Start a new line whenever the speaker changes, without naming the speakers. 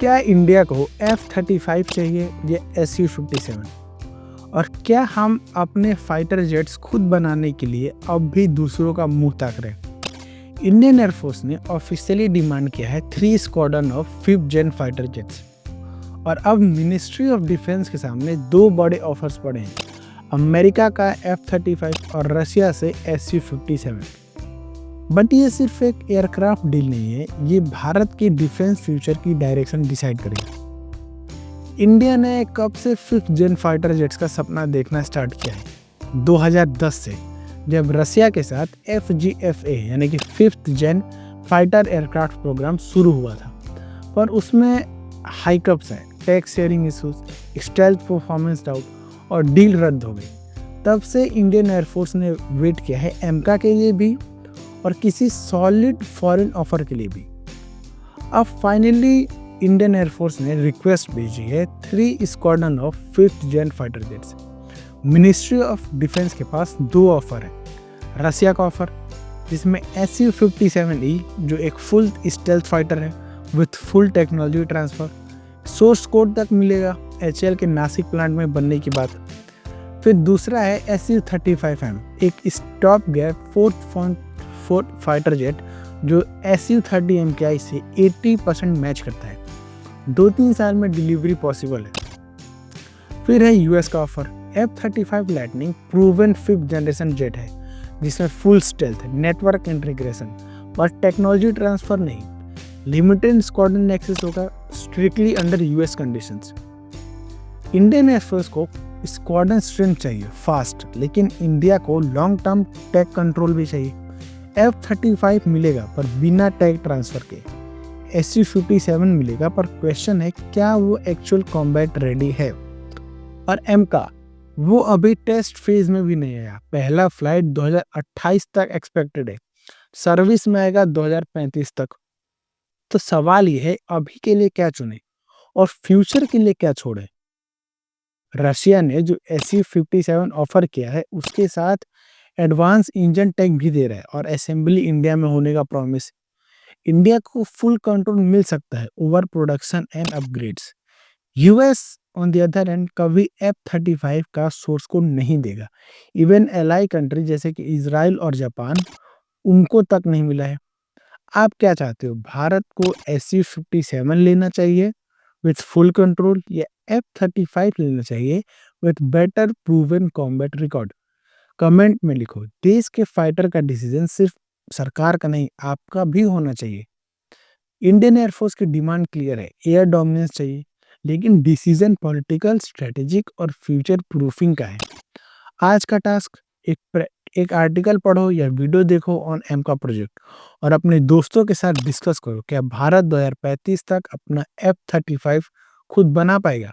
क्या इंडिया को F-35 चाहिए या Su-57? और क्या हम अपने फाइटर जेट्स खुद बनाने के लिए अब भी दूसरों का मुंह ताक रहे हैं? इंडियन एयरफोर्स ने ऑफिशियली डिमांड किया है 3 squadron of 5th gen fighter jets. और अब मिनिस्ट्री ऑफ डिफेंस के सामने 2 बड़े ऑफर्स पड़े हैं, अमेरिका का F-35 और रशिया से Su-57। बट ये सिर्फ एक एयरक्राफ्ट डील नहीं है, ये भारत के डिफेंस फ्यूचर की डायरेक्शन डिसाइड करेगा। इंडिया ने कब से 5th जेन फाइटर जेट्स का सपना देखना स्टार्ट किया है? 2010 से, जब रशिया के साथ FGFA यानी कि 5th gen fighter aircraft programme शुरू हुआ था, पर उसमें हाइकअप्स हैं, tax sharing issues, stealth performance doubt और डील रद्द हो गई। तब से इंडियन एयरफोर्स ने वेट किया है एमका के लिए भी और किसी सॉलिड फॉरेन ऑफर के लिए भी। अब फाइनली इंडियन एयरफोर्स ने रिक्वेस्ट भेजी है 3 squadron of 5th gen fighter jets. Ministry of defence के पास 2 ऑफर है। रशिया का ऑफर जिसमें Su-57E जो एक फुल स्टेल्थ फाइटर है with full technology transfer, source code तक मिलेगा HAL के नासिक प्लांट में बनने की बात। फिर दूसरा है Su-35M, एक stop gap 4th fighter jet जो Su-30MKI से 80% मैच करता है। 2-3 साल में डिलीवरी पॉसिबल है। फिर है यूएस का offer, F-35 lightning proven 5th generation jet है जिसमें फुल स्टेल्थ, नेटवर्क इंटीग्रेशन पर टेक्नोलॉजी ट्रांसफर नहीं, लिमिटेड स्क्वाड्रन एक्सेस होगा, strictly under US conditions. Indian air force को स्क्वाड्रन स्ट्रेंथ चाहिए फास्ट, लेकिन इंडिया को लॉन्ग टर्म टेक कंट्रोल भी चाहिए। F-35 मिलेगा पर बिना टेक ट्रांसफर के, Su-57 मिलेगा पर क्वेश्चन है क्या वो एक्चुअल कॉम्बैट रेडी है। और एमका वो अभी टेस्ट फेज में भी नहीं आया, पहला फ्लाइट 2028 तक एक्सपेक्टेड है, सर्विस में आएगा 2035 तक। तो सवाल ये है अभी के लिए क्या चुने और फ्यूचर के लिए क्या छोड़े। रशिया ने जो Su-57 ऑफर किया है उसके साथ एडवांस इंजन टेक भी दे रहा है और असेंबली इंडिया में होने का प्रॉमिस। इंडिया को फुल कंट्रोल मिल सकता है over production and upgrades. US on the other and कभी F-35 का सोर्स कोड नहीं देगा। इवन एलाई कंट्री जैसे कि इजराइल और जापान, उनको तक नहीं मिला है। आप क्या चाहते हो, भारत को Su-57 लेना चाहिए विथ फुल कंट्रोल या F-35 लेना चाहिए with better proven combat record? Comment में लिखो। देश के फाइटर का डिसीजन सिर्फ सरकार का नहीं, आपका भी होना चाहिए। इंडियन एयरफोर्स की डिमांड क्लियर है, एयर डोमिनेंस चाहिए, लेकिन डिसीजन पॉलिटिकल, स्ट्रेटेजिक और फ्यूचर प्रूफिंग का है। आज का टास्क एक आर्टिकल पढ़ो या वीडियो देखो ऑन एमका प्रोजेक्ट और अपने दोस्तों के साथ डिस्कस करो क्या भारत 2035 तक अपना F-35 खुद बना पाएगा।